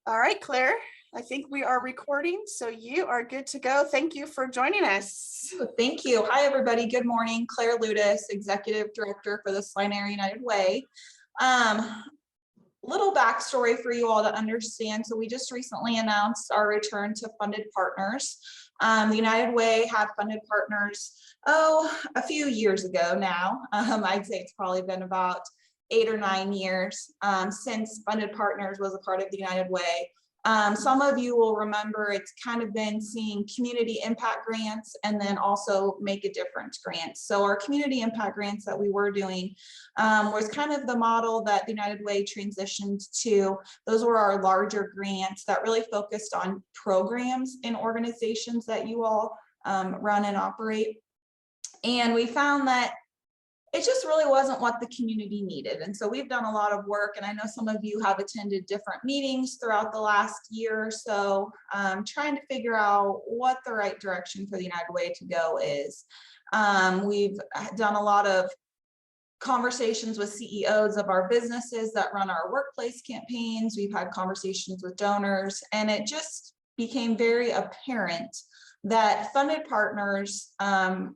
All right, Claire, I think we are recording, so you are good to go. Thank you for joining us. Thank you. Hi, everybody. Good morning. Claire Ludes, Executive Director for the Salina Area United Way. Little backstory for you all to understand. So we just recently announced our return to funded partners. The United Way had funded partners, a few years ago now. I'd say it's probably been about 8 or 9 years since funded partners was a part of the United Way. Some of you will remember it's kind of been seeing community impact grants and then also make a difference grants. So our community impact grants that we were doing was kind of the model that the United Way transitioned to. Those were our larger grants that really focused on programs in organizations that you all run and operate. And we found that it just really wasn't what the community needed. And so we've done a lot of work, and I know some of you have attended different meetings throughout the last year or so, trying to figure out what the right direction for the United Way to go is. We've done a lot of conversations with CEOs of our businesses that run our workplace campaigns. We've had conversations with donors, and it just became very apparent that funded partners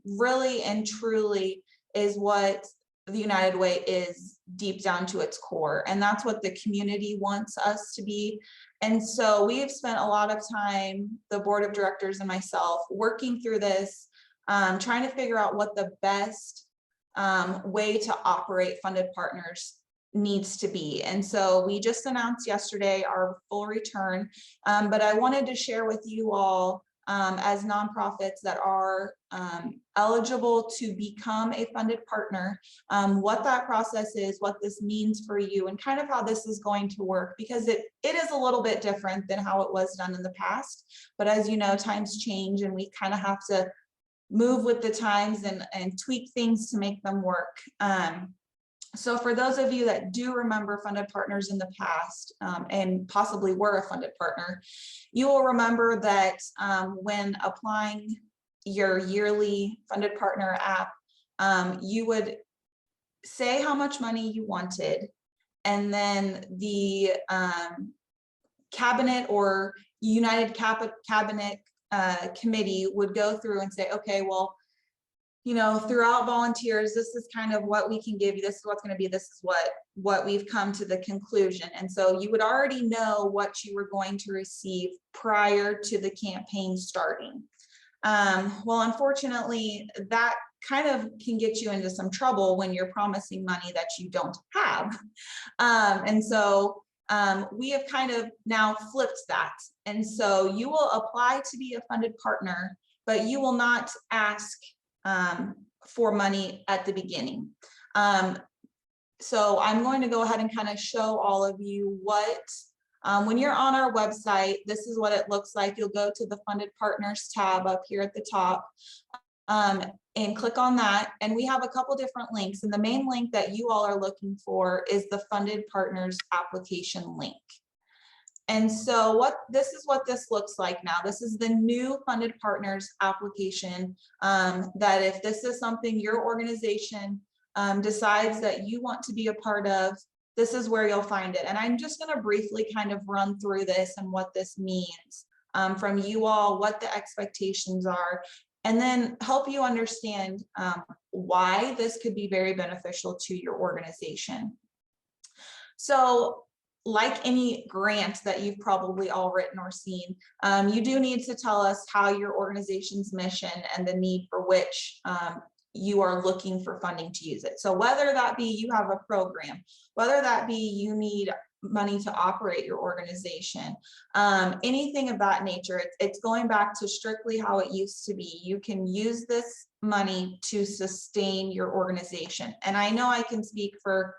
really and truly is what the United Way is deep down to its core. And that's what the community wants us to be. And so we've spent a lot of time, the board of directors and myself, working through this, trying to figure out what the best way to operate funded partners needs to be. And so we just announced yesterday our full return, but I wanted to share with you all as nonprofits that are eligible to become a funded partner, what that process is, what this means for you, and kind of how this is going to work, because it is a little bit different than how it was done in the past. But as you know, times change, and we kind of have to move with the times and tweak things to make them work. So for those of you that do remember funded partners in the past and possibly were a funded partner, you will remember that when applying your yearly funded partner app, you would say how much money you wanted, and then the cabinet or United Cabinet committee would go through and say, okay, well, you know, throughout volunteers, this is kind of what we can give you. This is what's going to be. This is what we've come to the conclusion. And so you would already know what you were going to receive prior to the campaign starting. Well, unfortunately, that kind of can get you into some trouble when you're promising money that you don't have. And so we have kind of now flipped that. And so you will apply to be a funded partner, but you will not ask for money at the beginning. So I'm going to go ahead and kind of show all of you what, when you're on our website, this is what it looks like. You'll go to the Funded Partners tab up here at the top and click on that. And we have a couple different links. And the main link that you all are looking for is the Funded Partners application link. And so this is what this looks like now. This is the new funded partners application, that if this is something your organization decides that you want to be a part of, this is where you'll find it. And I'm just going to briefly kind of run through this and what this means from you all, what the expectations are, and then help you understand why this could be very beneficial to your organization. So, like any grant that you've probably all written or seen, you do need to tell us how your organization's mission and the need for which you are looking for funding to use it. So whether that be you have a program, whether that be you need money to operate your organization, anything of that nature, it's going back to strictly how it used to be. You can use this money to sustain your organization. And I know I can speak for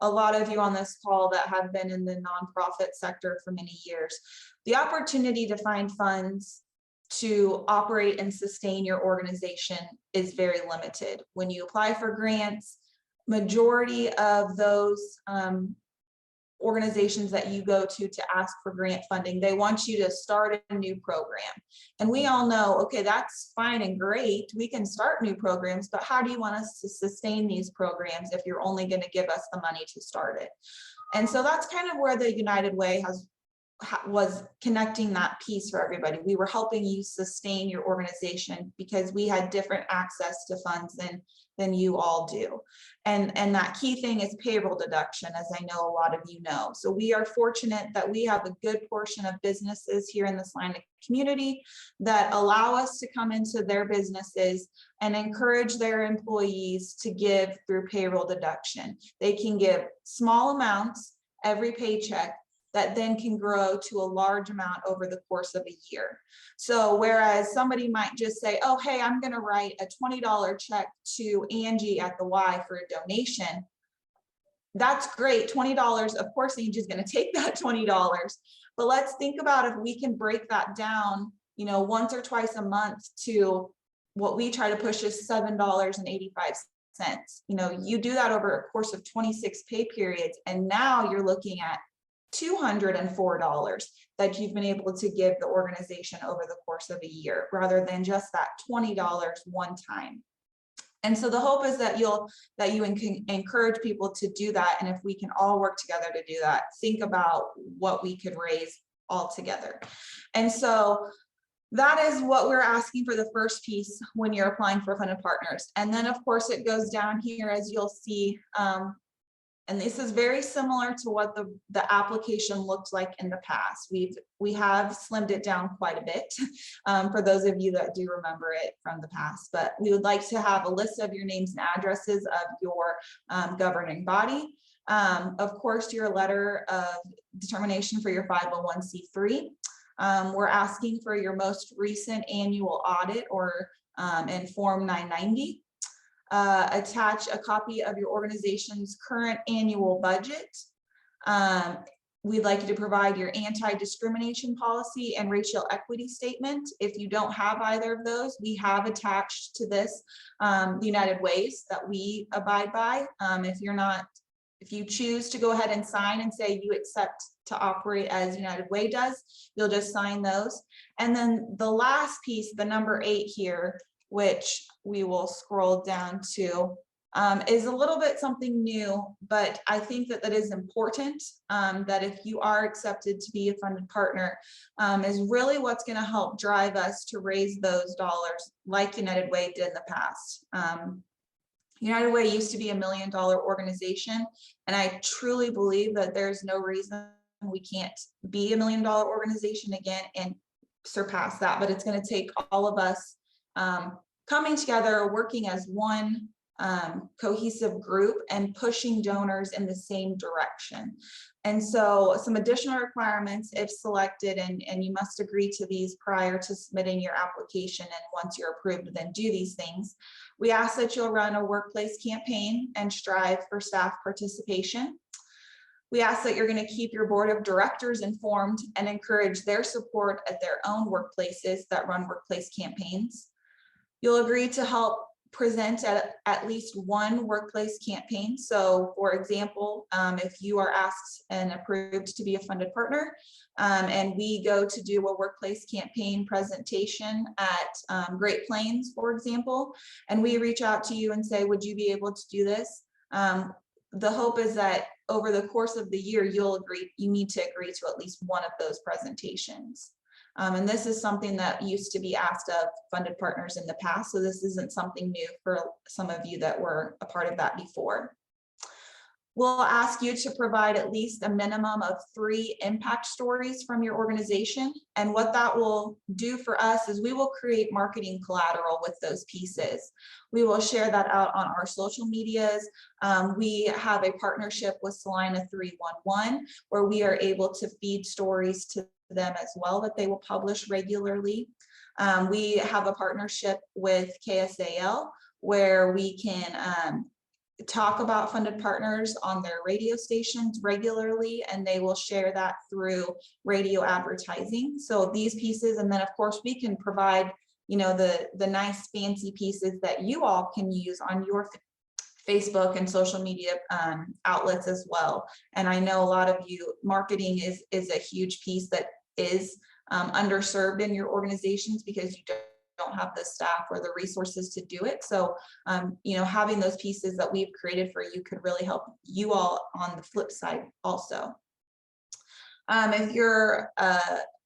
a lot of you on this call that have been in the nonprofit sector for many years. The opportunity to find funds to operate and sustain your organization is very limited. When you apply for grants, majority of those organizations that you go to ask for grant funding, they want you to start a new program. And we all know, okay, that's fine and great. We can start new programs, but how do you want us to sustain these programs if you're only going to give us the money to start it? And so that's kind of where the United Way has was connecting that piece for everybody. We were helping you sustain your organization because we had different access to funds than you all do. And that key thing is payroll deduction, as I know a lot of you know. So we are fortunate that we have a good portion of businesses here in the Salina community that allow us to come into their businesses and encourage their employees to give through payroll deduction. They can give small amounts every paycheck that then can grow to a large amount over the course of a year. So whereas somebody might just say, oh, hey, I'm gonna write a $20 check to Angie at the Y for a donation. That's great, $20, of course Angie's gonna take that $20. But let's think about if we can break that down, you know, once or twice a month to what we try to push is $7.85. You know, you do that over a course of 26 pay periods, and now you're looking at $204 that you've been able to give the organization over the course of a year, rather than just that $20 one time. And so the hope is that you encourage people to do that. And if we can all work together to do that, think about what we could raise all together. And so that is what we're asking for the first piece when you're applying for funded partners. And then of course it goes down here, as you'll see, and this is very similar to what the application looked like in the past. We have slimmed it down quite a bit for those of you that do remember it from the past, but we would like to have a list of your names and addresses of your governing body. Of course, your letter of determination for your 501c3. We're asking for your most recent annual audit or in Form 990. Attach a copy of your organization's current annual budget. We'd like you to provide your anti-discrimination policy and racial equity statement. If you don't have either of those, we have attached to this the United Ways that we abide by. If you choose to go ahead and sign and say you accept to operate as United Way does, you'll just sign those. And then the last piece, the number 8 here, which we will scroll down to, is a little bit something new, but I think that that is important, that if you are accepted to be a funded partner, is really what's going to help drive us to raise those dollars like United Way did in the past. United Way used to be $1 million organization, and I truly believe that there's no reason we can't be $1 million organization again and surpass that, but it's going to take all of us coming together, working as one cohesive group and pushing donors in the same direction. And so some additional requirements, if selected, and you must agree to these prior to submitting your application, and once you're approved, then do these things. We ask that you'll run a workplace campaign and strive for staff participation. We ask that you're going to keep your board of directors informed and encourage their support at their own workplaces that run workplace campaigns. You'll agree to help present at least one workplace campaign. So for example, if you are asked and approved to be a funded partner, and we go to do a workplace campaign presentation at Great Plains, for example, and we reach out to you and say, would you be able to do this? The hope is that over the course of the year, you need to agree to at least one of those presentations. And this is something that used to be asked of funded partners in the past. So this isn't something new for some of you that were a part of that before. We'll ask you to provide at least a minimum of 3 impact stories from your organization. And what that will do for us is we will create marketing collateral with those pieces. We will share that out on our social medias. We have a partnership with Salina 311, where we are able to feed stories to them as well that they will publish regularly. We have a partnership with KSAL where we can talk about funded partners on their radio stations regularly, and they will share that through radio advertising. So these pieces, and then of course we can provide, you know, the nice fancy pieces that you all can use on your Facebook and social media outlets as well. And I know a lot of you, marketing is a huge piece that is underserved in your organizations because you don't have the staff or the resources to do it. So, you know, having those pieces that we've created for you could really help you all on the flip side also. If you're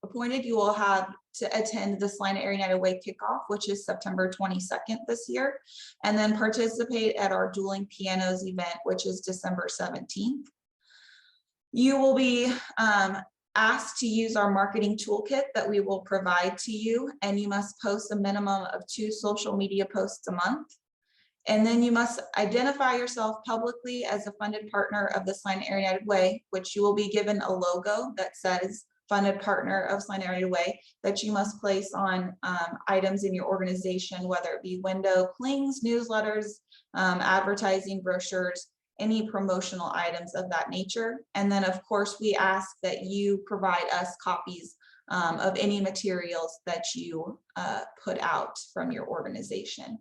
appointed, you will have to attend the Salina Area United Way kickoff, which is September 22nd this year, and then participate at our Dueling Pianos event, which is December 17th. You will be asked to use our marketing toolkit that we will provide to you, and you must post a minimum of 2 social media posts a month. And then you must identify yourself publicly as a funded partner of the Salina Area United Way, which you will be given a logo that says funded partner of Salina Area United Way that you must place on items in your organization, whether it be window clings, newsletters, advertising, brochures, any promotional items of that nature. And then of course, we ask that you provide us copies of any materials that you put out from your organization.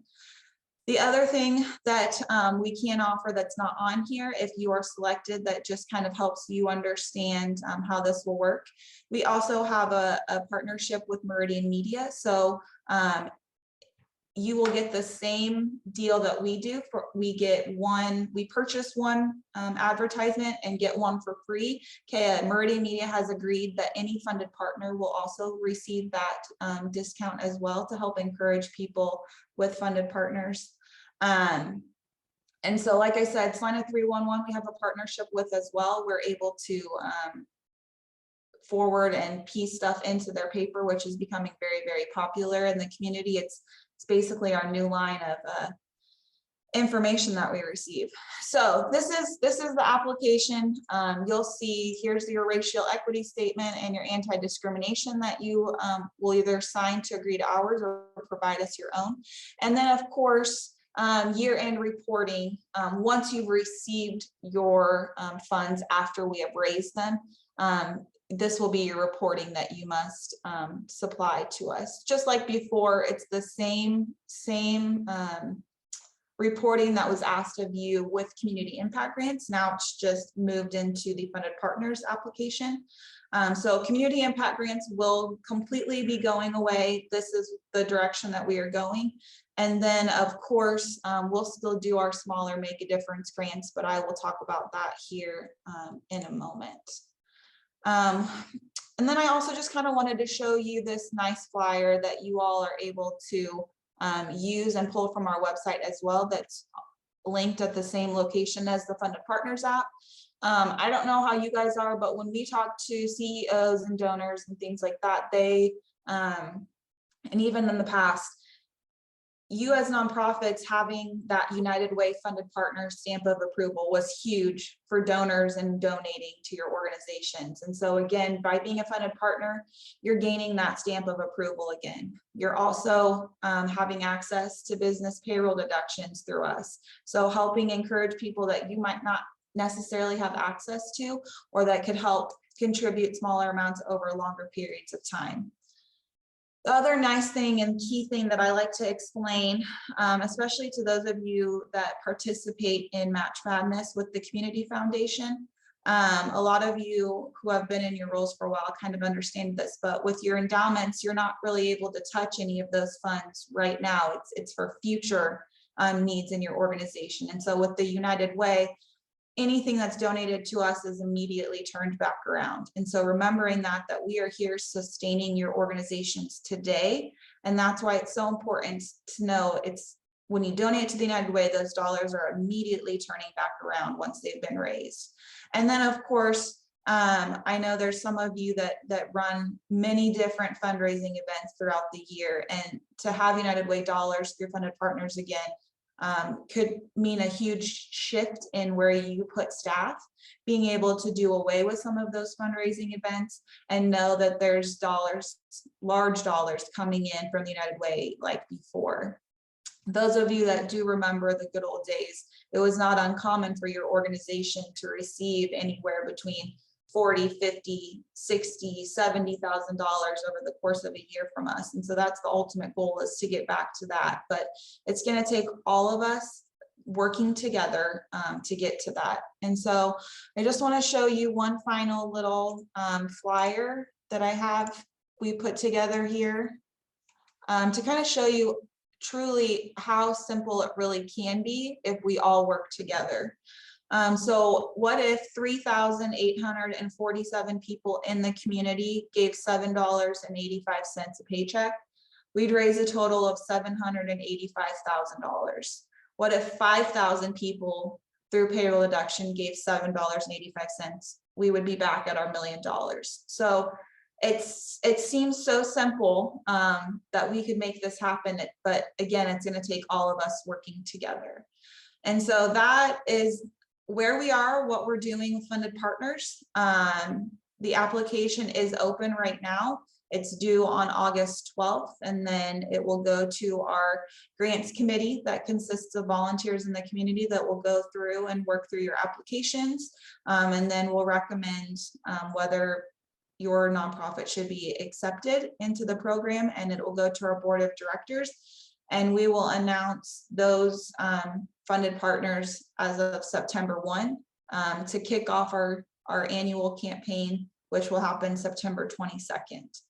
The other thing that we can offer that's not on here, if you are selected, that just kind of helps you understand how this will work. We also have a partnership with Meridian Media. So you will get the same deal that we do. We purchase one advertisement and get one for free. Okay, Meridian Media has agreed that any funded partner will also receive that discount as well to help encourage people with funded partners. And so, like I said, Salina 311, we have a partnership with as well. We're able to forward and piece stuff into their paper, which is becoming very, very popular in the community. It's basically our new line of information that we receive. So this is the application. You'll see here's your racial equity statement and your anti-discrimination that you will either sign to agree to ours or provide us your own. And then of course, year-end reporting. Once you've received your funds after we have raised them, this will be your reporting that you must supply to us. Just like before, it's the same reporting that was asked of you with community impact grants. Now it's just moved into the funded partners application. So community impact grants will completely be going away. This is the direction that we are going. And then of course, we'll still do our smaller make a difference grants, but I will talk about that here in a moment. And then I also just kind of wanted to show you this nice flyer that you all are able to use and pull from our website as well. That's linked at the same location as the Funded Partners app. I don't know how you guys are, but when we talk to CEOs and donors and things like that, they, and even in the past, you as nonprofits having that United Way Funded Partner stamp of approval was huge for donors and donating to your organizations. And so again, by being a funded partner, you're gaining that stamp of approval again. You're also having access to business payroll deductions through us. So helping encourage people that you might not necessarily have access to, or that could help contribute smaller amounts over longer periods of time. The other nice thing and key thing that I like to explain, especially to those of you that participate in Match Madness with the Community Foundation, a lot of you who have been in your roles for a while kind of understand this, but with your endowments, you're not really able to touch any of those funds right now. It's for future needs in your organization. And so with the United Way, anything that's donated to us is immediately turned back around. And so remembering that we are here sustaining your organizations today. And that's why it's so important to know it's when you donate to the United Way, those dollars are immediately turning back around once they've been raised. And then of course, I know there's some of you that run many different fundraising events throughout the year, and to have United Way dollars through funded partners again, could mean a huge shift in where you put staff, being able to do away with some of those fundraising events and know that there's dollars, large dollars coming in from the United Way like before. Those of you that do remember the good old days, it was not uncommon for your organization to receive anywhere between $40,000, $50,000, $60,000, $70,000 over the course of a year from us. And so that's the ultimate goal, is to get back to that. But it's going to take all of us working together to get to that. And so I just want to show you one final little flyer that we put together here to kind of show you truly how simple it really can be if we all work together. So what if 3,847 people in the community gave $7.85 a paycheck? We'd raise a total of $785,000. What if 5,000 people through payroll deduction gave $7.85? We would be back at our $1 million. So it seems so simple that we could make this happen, but again, it's going to take all of us working together. And so that is where we are, what we're doing with funded partners. The application is open right now. It's due on August 12th, and then it will go to our grants committee that consists of volunteers in the community that will go through and work through your applications. And then we'll recommend whether your nonprofit should be accepted into the program, and it will go to our board of directors. And we will announce those funded partners as of September 1 to kick off our annual campaign, which will happen September 22nd.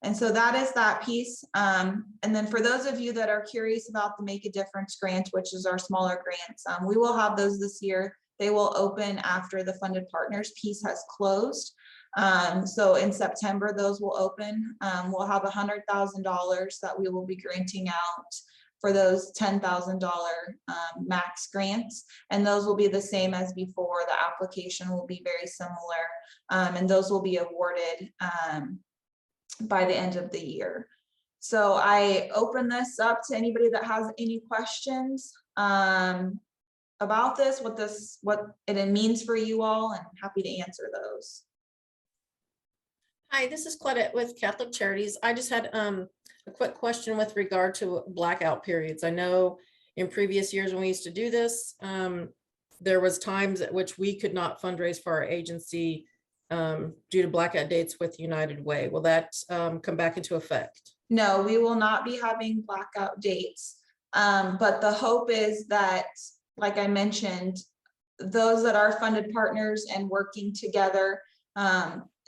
And so that is that piece. And then for those of you that are curious about the Make a Difference grant, which is our smaller grants, we will have those this year. They will open after the funded partners piece has closed. So in September, those will open. We'll have $100,000 that we will be granting out for those $10,000 max grants. And those will be the same as before. The application will be very similar. And those will be awarded by the end of the year. So I open this up to anybody that has any questions about this, what it means for you all, and I'm happy to answer those. Hi, this is Claudette with Catholic Charities. I just had a quick question with regard to blackout periods. I know in previous years when we used to do this, there was times at which we could not fundraise for our agency due to blackout dates with United Way. Will that come back into effect? No, we will not be having blackout dates. But the hope is that, like I mentioned, those that are funded partners and working together,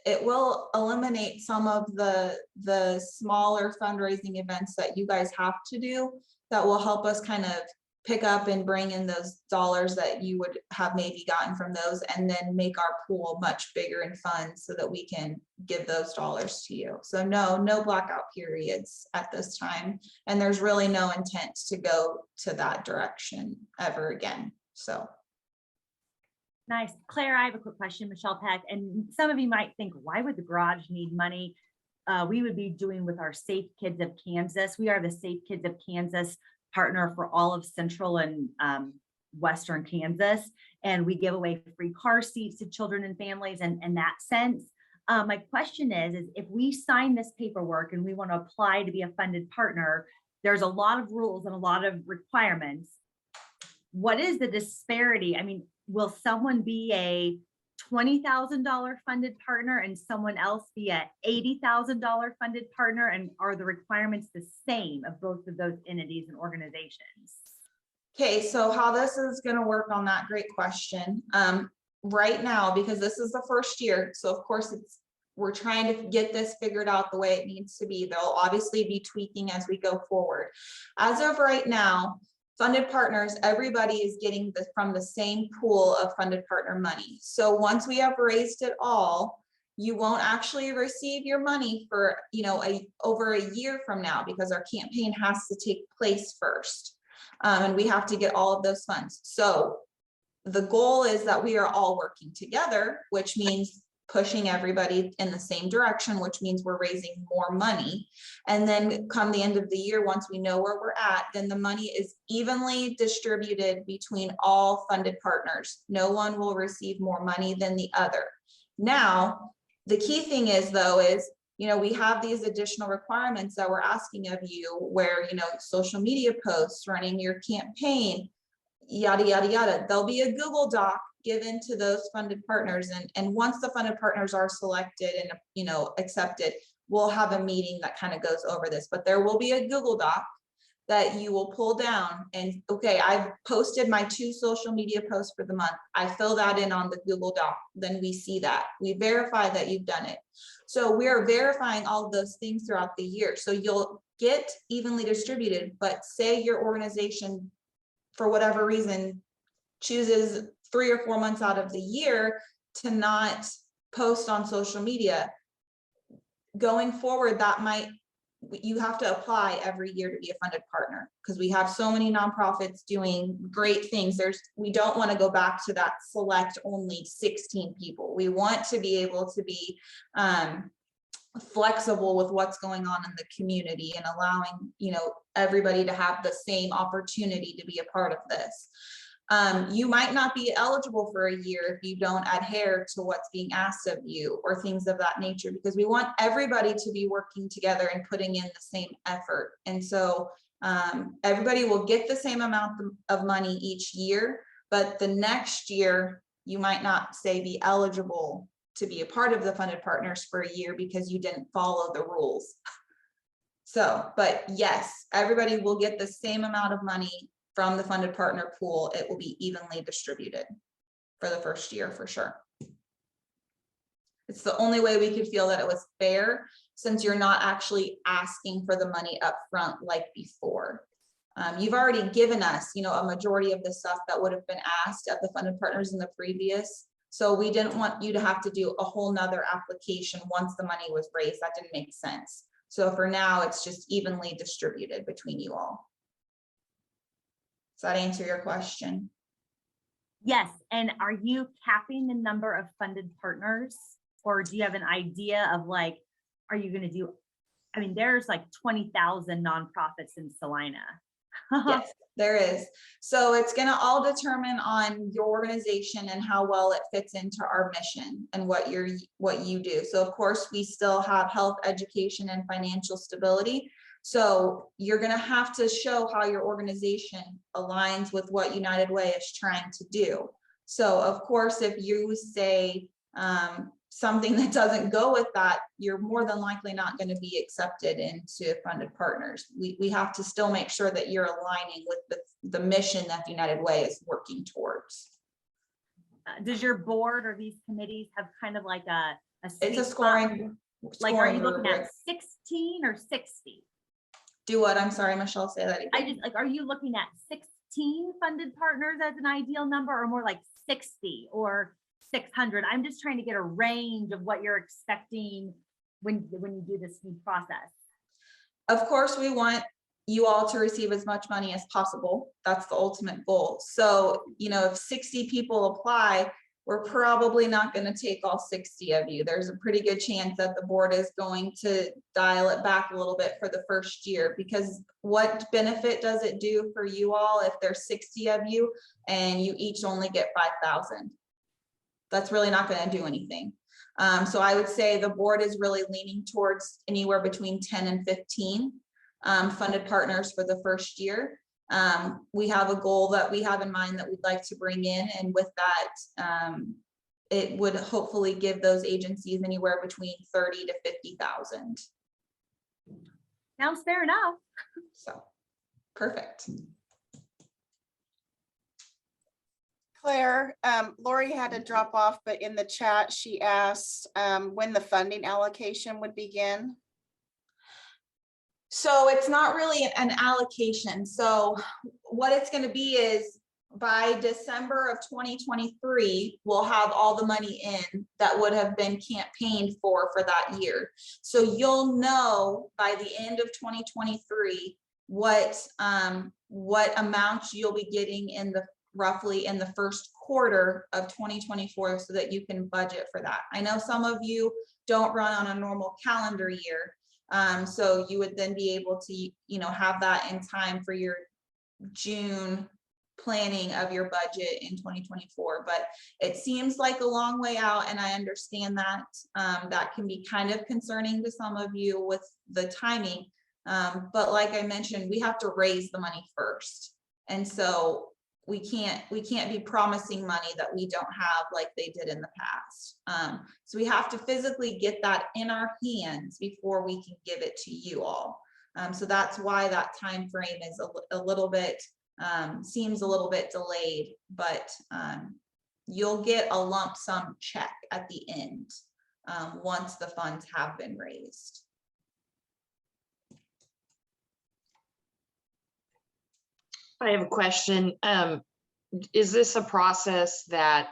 it will eliminate some of the smaller fundraising events that you guys have to do that will help us kind of pick up and bring in those dollars that you would have maybe gotten from those, and then make our pool much bigger in funds so that we can give those dollars to you. So no blackout periods at this time. And there's really no intent to go to that direction ever again. So. Nice. Claire, I have a quick question, Michelle Peck, and some of you might think, why would the garage need money? We would be doing with our Safe Kids of Kansas. We are the Safe Kids of Kansas partner for all of central and western Kansas, and we give away free car seats to children and families. And in that sense, my question is if we sign this paperwork and we want to apply to be a funded partner, there's a lot of rules and a lot of requirements. What is the disparity? I mean, will someone be a $20,000 funded partner and someone else be a $80,000 funded partner? And are the requirements the same of both of those entities and organizations? Okay, so how this is going to work on that, great question. Right now, because this is the first year, so of course we're trying to get this figured out the way it needs to be. There'll obviously be tweaking as we go forward. As of right now, funded partners, everybody is getting from the same pool of funded partner money. So once we have raised it all, you won't actually receive your money for over a year from now, because our campaign has to take place first. And we have to get all of those funds. So the goal is that we are all working together, which means pushing everybody in the same direction, which means we're raising more money. And then come the end of the year, once we know where we're at, then the money is evenly distributed between all funded partners. No one will receive more money than the other. Now, the key thing is though, we have these additional requirements that we're asking of you, where, social media posts, running your campaign, yada, yada, yada. There'll be a Google Doc given to those funded partners. And once the funded partners are selected and, accepted, we'll have a meeting that kind of goes over this, but there will be a Google Doc that you will pull down and, okay, I've posted my 2 social media posts for the month. I fill that in on the Google Doc. Then we see that. We verify that you've done it. So we're verifying all of those things throughout the year. So you'll get evenly distributed, but say your organization, for whatever reason, chooses 3 or 4 months out of the year to not post on social media. Going forward, you have to apply every year to be a funded partner, because we have so many nonprofits doing great things. We don't want to go back to that select only 16 people. We want to be able to be flexible with what's going on in the community and allowing, everybody to have the same opportunity to be a part of this. You might not be eligible for a year if you don't adhere to what's being asked of you or things of that nature, because we want everybody to be working together and putting in the same effort. And so everybody will get the same amount of money each year, but the next year you might not be eligible to be a part of the funded partners for a year because you didn't follow the rules. So, but yes, everybody will get the same amount of money from the funded partner pool. It will be evenly distributed for the first year, for sure. It's the only way we could feel that it was fair, since you're not actually asking for the money up front like before. You've already given us, a majority of the stuff that would have been asked of the funded partners in the previous. So we didn't want you to have to do a whole nother application once the money was raised. That didn't make sense. So for now, it's just evenly distributed between you all. Does that answer your question? Yes. And are you capping the number of funded partners, or do you have an idea of like, are you going to do, there's like 20,000 nonprofits in Salina. Yes, there is. So it's going to all determine on your organization and how well it fits into our mission and what you do. So of course, we still have health, education, and financial stability. So you're going to have to show how your organization aligns with what United Way is trying to do. So of course, if you say something that doesn't go with that, you're more than likely not going to be accepted into funded partners. We have to still make sure that you're aligning with the mission that the United Way is working towards. Does your board or these committees have kind of like It's a scoring. Like, are you looking rubric. at 16 or 60? Do what? I'm sorry, Michelle, say that again. Are you looking at 16 funded partners as an ideal number, or more like 60 or 600? I'm just trying to get a range of what you're expecting when you do this new process. Of course, we want you all to receive as much money as possible. That's the ultimate goal. So, if 60 people apply, we're probably not going to take all 60 of you. There's a pretty good chance that the board is going to dial it back a little bit for the first year, because what benefit does it do for you all if there's 60 of you and you each only get 5,000? That's really not going to do anything. So I would say the board is really leaning towards anywhere between 10 and 15 funded partners for the first year. We have a goal that we have in mind that we'd like to bring in, and with that, it would hopefully give those agencies anywhere between 30 to 50,000. Sounds fair enough. So, perfect. Claire, Lori had to drop off, but in the chat, she asked when the funding allocation would begin. So it's not really an allocation. So what it's going to be is by December of 2023, we'll have all the money in that would have been campaigned for that year. So you'll know by the end of 2023 what amounts you'll be getting roughly in the first quarter of 2024, so that you can budget for that. I know some of you don't run on a normal calendar year. So you would then be able to, have that in time for your June planning of your budget in 2024. But it seems like a long way out, and I understand that that can be kind of concerning to some of you with the timing. But like I mentioned, we have to raise the money first. And so we can't be promising money that we don't have like they did in the past. So we have to physically get that in our hands before we can give it to you all. So that's why that time frame is a little bit, seems a little bit delayed, but you'll get a lump sum check at the end once the funds have been raised. I have a question. is this a process that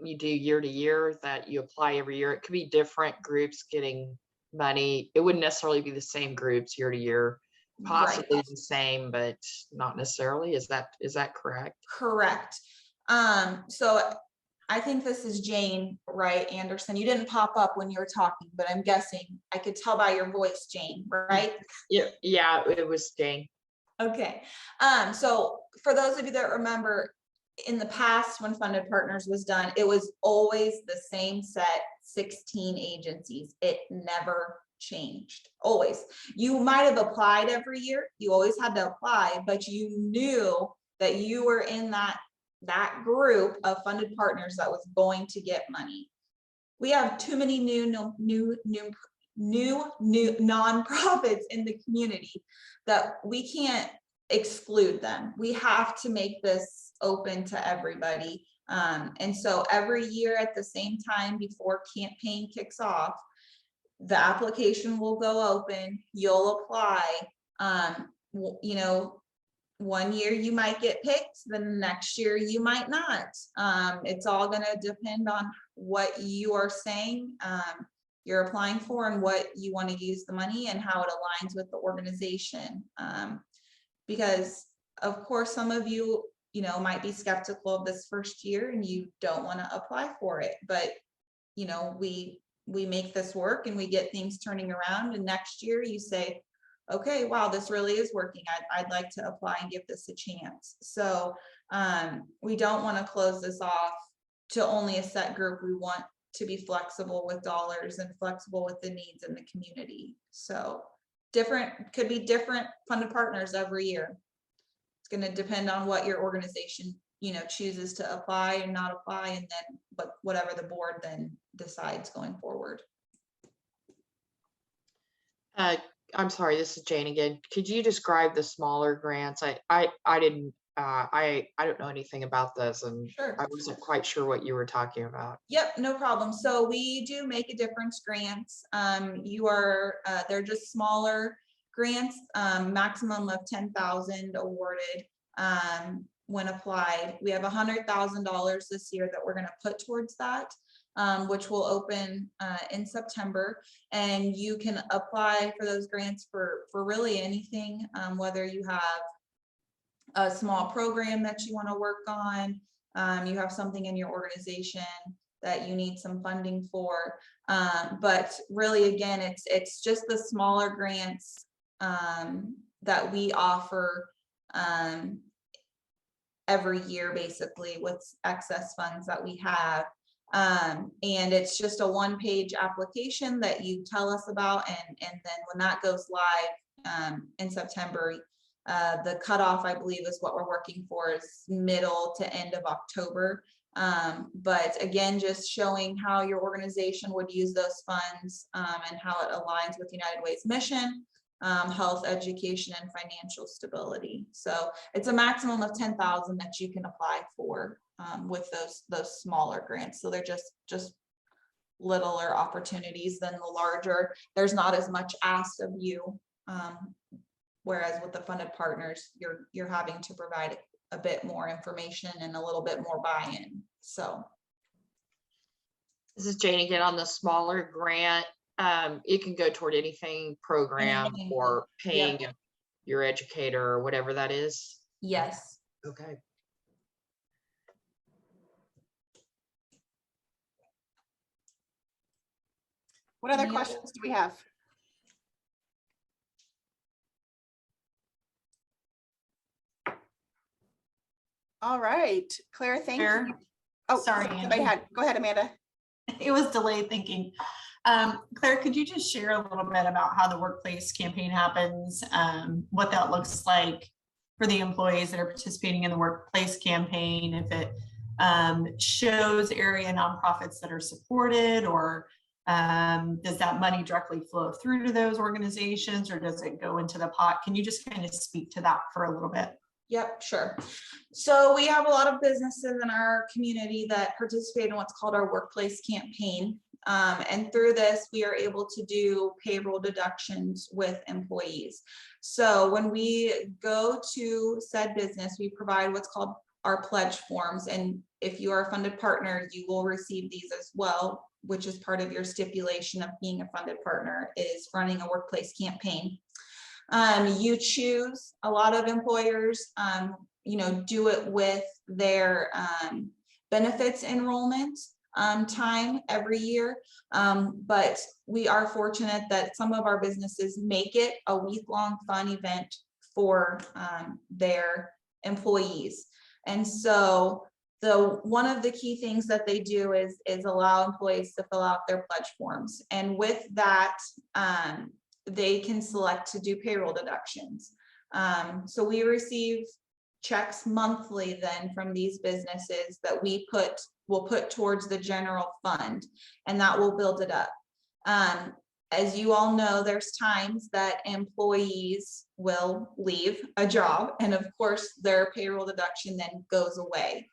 you do year to year, that you apply every year? It could be different groups getting money. It wouldn't necessarily be the same groups year to year, possibly the same, but not necessarily. Is that correct? Correct. So I think this is Jane, right, Anderson? You didn't pop up when you were talking, but I'm guessing I could tell by your voice, Jane, right? Yeah, it was Jane. Okay. So for those of you that remember, in the past, when Funded Partners was done, it was always the same set, 16 agencies. It never changed, always. You might have applied every year. You always had to apply, but you knew that you were in that group of funded partners that was going to get money. We have too many new nonprofits in the community that we can't exclude them. We have to make this open to everybody. And so every year at the same time before campaign kicks off, the application will go open, you'll apply. You know, one year you might get picked, the next year you might not. It's all going to depend on what you are saying you're applying for and what you want to use the money and how it aligns with the organization. Because of course, some of you, might be skeptical of this first year and you don't want to apply for it, but we make this work and we get things turning around, and next year you say, okay, wow, this really is working. I'd like to apply and give this a chance. So we don't want to close this off to only a set group. We want to be flexible with dollars and flexible with the needs in the community. So could be different funded partners every year. It's going to depend on what your organization, chooses to apply and not apply, and then whatever the board then decides going forward. I'm sorry, this is Jane again. Could you describe the smaller grants? I don't know anything about this, and Sure. I wasn't quite sure what you were talking about. Yep, no problem. So we do Make a Difference grants. They're just smaller grants, maximum of 10,000 awarded when applied. We have $100,000 this year that we're going to put towards that, which will open in September. And you can apply for those grants for really anything, whether you have a small program that you want to work on, you have something in your organization that you need some funding for. But really, again, it's just the smaller grants that we offer every year, basically, with excess funds that we have. And it's just a one-page application that you tell us about, and then when that goes live in September, the cutoff, I believe, is what we're working for, is middle to end of October. But again, just showing how your organization would use those funds and how it aligns with United Way's mission, health, education, and financial stability. So it's a maximum of 10,000 that you can apply for with those smaller grants. So they're just littler opportunities than the larger. There's not as much asked of you. Whereas with the funded partners, you're having to provide a bit more information and a little bit more buy-in. So this is Jane again. On the smaller grant, it can go toward anything, program, anything, or paying yep. your educator or whatever that is. Yes. Okay. What other questions do we have? All right, Claire, thank Claire? you. Oh, Sorry, go ahead, Amanda. It was delayed thinking. Claire, could you just share a little bit about how the workplace campaign happens, what that looks like for the employees that are participating in the workplace campaign, if it shows area nonprofits that are supported, or does that money directly flow through to those organizations, or does it go into the pot? Can you just kind of speak to that for a little bit? Yep, sure. So we have a lot of businesses in our community that participate in what's called our workplace campaign. And through this, we are able to do payroll deductions with employees. So when we go to said business, we provide what's called our pledge forms. And if you are a funded partner, you will receive these as well, which is part of your stipulation of being a funded partner, is running a workplace campaign. You choose, a lot of employers, do it with their benefits enrollment time every year. But we are fortunate that some of our businesses make it a week-long fun event for their employees. And so one of the key things that they do is allow employees to fill out their pledge forms. And with that, they can select to do payroll deductions. So we receive checks monthly then from these businesses that will put towards the general fund, and that will build it up. As you all know, there's times that employees will leave a job, and of course their payroll deduction then goes away.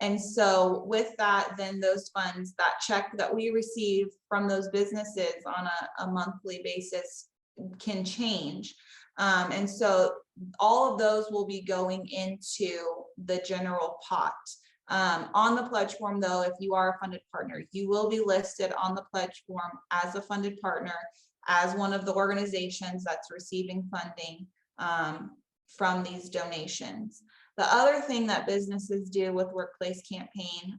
And so with that, then those funds, that check that we receive from those businesses on a monthly basis can change. And so all of those will be going into the general pot. On the pledge form, though, if you are a funded partner, you will be listed on the pledge form as a funded partner, as one of the organizations that's receiving funding from these donations. The other thing that businesses do with Workplace Campaign,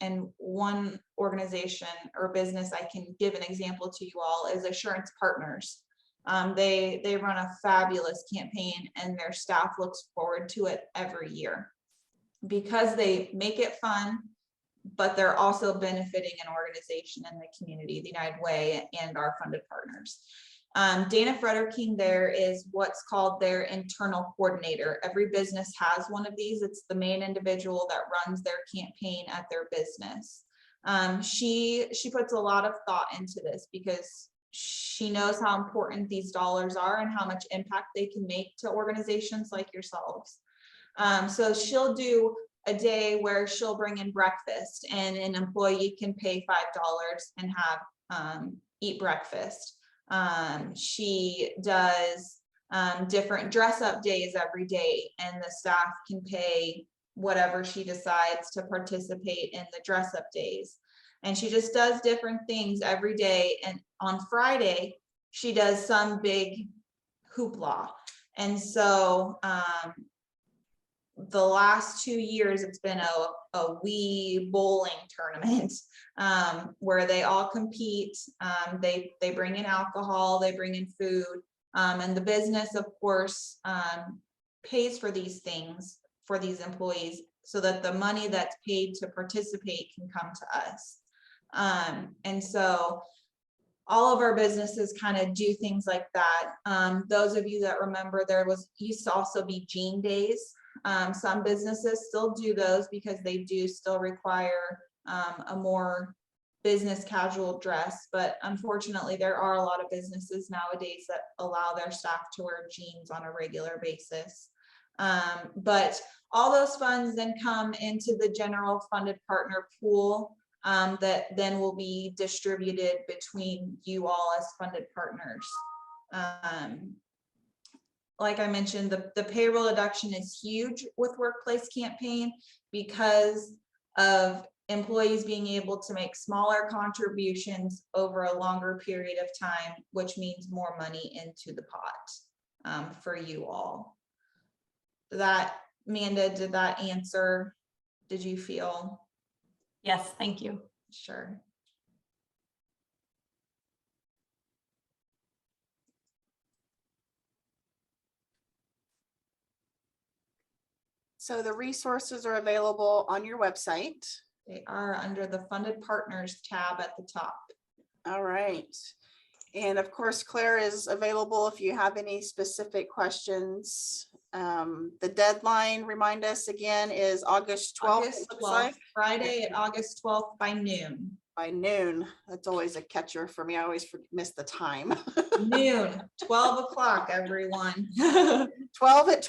and one organization or business I can give an example to you all, is Assurance Partners. They run a fabulous campaign, and their staff looks forward to it every year because they make it fun, but they're also benefiting an organization in the community, the United Way, and our funded partners. Dana Frederking there is what's called their internal coordinator. Every business has one of these. It's the main individual that runs their campaign at their business. She puts a lot of thought into this because she knows how important these dollars are and how much impact they can make to organizations like yourselves. So she'll do a day where she'll bring in breakfast, and an employee can pay $5 and have eat breakfast. She does different dress up days every day, and the staff can pay whatever she decides to participate in the dress up days. And she just does different things every day. And on Friday, she does some big hoopla. And so the last 2 years, it's been a wee bowling tournament where they all compete. They bring in alcohol, they bring in food, and the business, of course, pays for these things for these employees so that the money that's paid to participate can come to us. And so all of our businesses kind of do things like that. Those of you that remember, used to also be jean days. Some businesses still do those because they do still require a more business casual dress, but unfortunately there are a lot of businesses nowadays that allow their staff to wear jeans on a regular basis. But all those funds then come into the general funded partner pool that then will be distributed between you all as funded partners. Like I mentioned, the payroll deduction is huge with Workplace Campaign because of employees being able to make smaller contributions over a longer period of time, which means more money into the pot for you all. Amanda, did that answer? Did you feel? Yes, thank you. Sure. So the resources are available on your website. They are under the Funded Partners tab at the top. All right. And of course, Claire is available if you have any specific questions. The deadline, remind us again, is August 12th. August 12th, Friday at August 12th by noon. By noon. That's always a catcher for me. I always miss the time. Noon, 12 o'clock, everyone. 12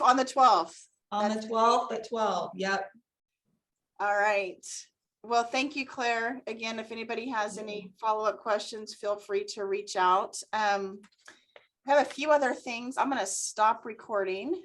on the 12th. On the 12th at 12, yep. All right. Well, thank you, Claire. Again, if anybody has any follow-up questions, feel free to reach out. I have a few other things. I'm going to stop recording.